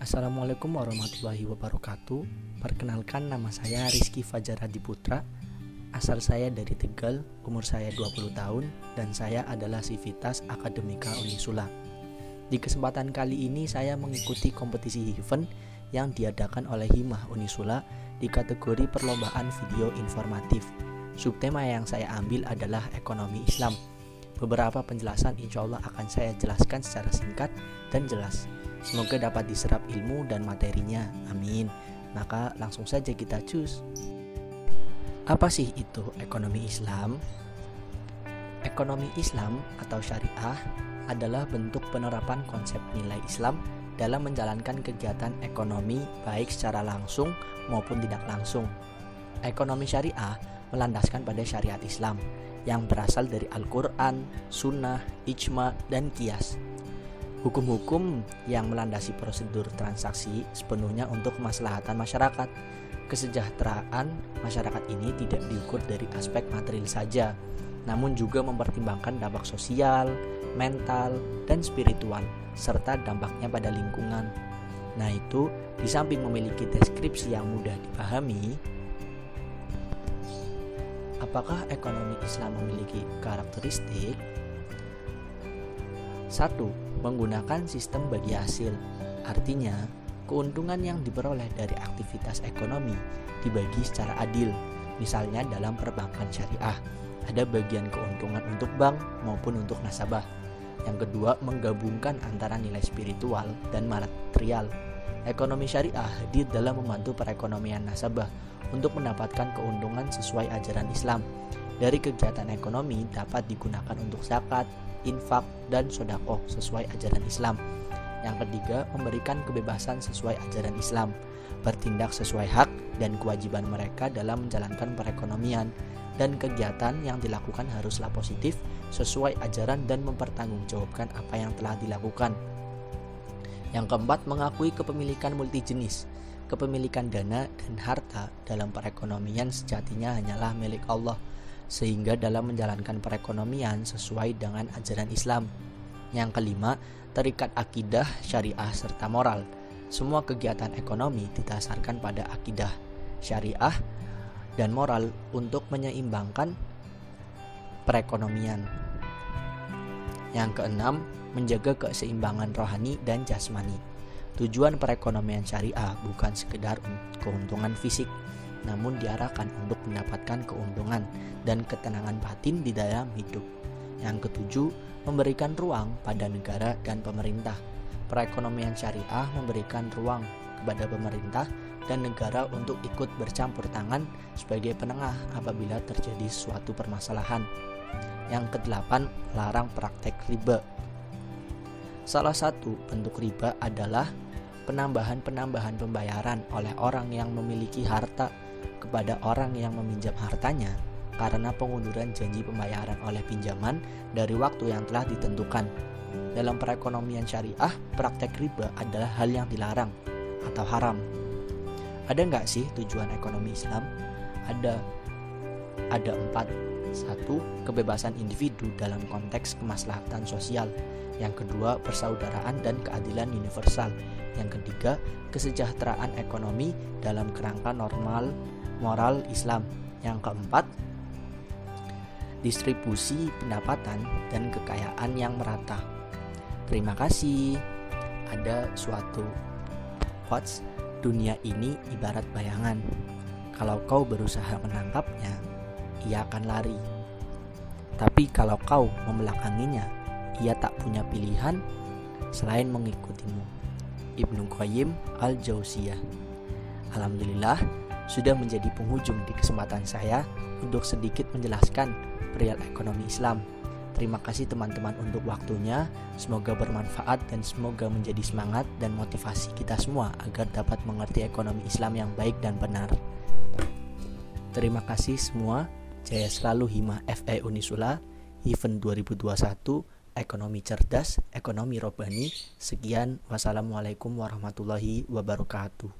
Assalamualaikum warahmatullahi wabarakatuh. Perkenalkan, nama saya Rizky Fajar Hadi Putra. Asal saya dari Tegal, umur saya 20 tahun, dan saya adalah Sivitas Akademika Unisula. Di kesempatan kali ini saya mengikuti kompetisi event yang diadakan oleh Himah Unisula di kategori perlombaan video informatif. Subtema yang saya ambil adalah ekonomi Islam. Beberapa penjelasan insya Allah akan saya jelaskan secara singkat dan jelas. Semoga dapat diserap ilmu dan materinya, amin. Maka langsung saja kita cus. Apa sih itu ekonomi Islam? Ekonomi Islam atau syariah adalah bentuk penerapan konsep nilai Islam dalam menjalankan kegiatan ekonomi baik secara langsung maupun tidak langsung. Ekonomi syariah melandaskan pada syariat Islam yang berasal dari Al-Quran, Sunnah, Ijma, dan Qiyas. Hukum-hukum yang melandasi prosedur transaksi sepenuhnya untuk kemaslahatan masyarakat. Kesejahteraan masyarakat ini tidak diukur dari aspek material saja, namun juga mempertimbangkan dampak sosial, mental, dan spiritual, serta dampaknya pada lingkungan. Nah itu, di samping memiliki deskripsi yang mudah dipahami, apakah ekonomi Islam memiliki karakteristik? 1. Menggunakan sistem bagi hasil. Artinya, keuntungan yang diperoleh dari aktivitas ekonomi dibagi secara adil. Misalnya dalam perbankan syariah, ada bagian keuntungan untuk bank maupun untuk nasabah. Yang kedua, menggabungkan antara nilai spiritual dan material. Ekonomi syariah hadir dalam membantu perekonomian nasabah untuk mendapatkan keuntungan sesuai ajaran Islam. Dari kegiatan ekonomi dapat digunakan untuk zakat, infak, dan sedekah sesuai ajaran Islam. Yang ketiga, memberikan kebebasan sesuai ajaran Islam, bertindak sesuai hak dan kewajiban mereka dalam menjalankan perekonomian, dan kegiatan yang dilakukan haruslah positif, sesuai ajaran dan mempertanggungjawabkan apa yang telah dilakukan. Yang keempat, mengakui kepemilikan multijenis. Kepemilikan dana dan harta dalam perekonomian sejatinya hanyalah milik Allah, sehingga dalam menjalankan perekonomian sesuai dengan ajaran Islam. Yang kelima, terikat akidah, syariah, serta moral. Semua kegiatan ekonomi didasarkan pada akidah, syariah, dan moral untuk menyeimbangkan perekonomian. Yang keenam, menjaga keseimbangan rohani dan jasmani. Tujuan perekonomian syariah bukan sekedar keuntungan fisik, namun diarahkan untuk mendapatkan keuntungan dan ketenangan batin di dalam hidup. Yang ketujuh, memberikan ruang pada negara dan pemerintah. Perekonomian syariah memberikan ruang kepada pemerintah dan negara untuk ikut bercampur tangan sebagai penengah apabila terjadi suatu permasalahan. Yang kedelapan, larang praktek riba. Salah satu bentuk riba adalah penambahan pembayaran oleh orang yang memiliki harta kepada orang yang meminjam hartanya karena pengunduran janji pembayaran oleh pinjaman dari waktu yang telah ditentukan. Dalam perekonomian syariah, praktek riba adalah hal yang dilarang atau haram. Ada nggak sih tujuan ekonomi Islam? Ada 4. 1. Kebebasan individu dalam konteks kemaslahatan sosial. Yang kedua, persaudaraan dan keadilan universal. Yang ketiga, kesejahteraan ekonomi dalam kerangka normal moral Islam. Yang keempat, distribusi pendapatan dan kekayaan yang merata. Terima kasih. Ada suatu quotes, dunia ini ibarat bayangan. Kalau kau berusaha menangkapnya, ia akan lari. Tapi kalau kau membelakanginya, ia tak punya pilihan selain mengikutimu. Ibnu Qayyim Al-Jauziyah. Alhamdulillah, sudah menjadi penghujung di kesempatan saya untuk sedikit menjelaskan perihal ekonomi Islam. Terima kasih teman-teman untuk waktunya. Semoga bermanfaat dan semoga menjadi semangat dan motivasi kita semua agar dapat mengerti ekonomi Islam yang baik dan benar. Terima kasih semua. Jaya selalu Himah FE Unisula Event 2021, Ekonomi Cerdas, Ekonomi Robbani. Sekian, wassalamualaikum warahmatullahi wabarakatuh.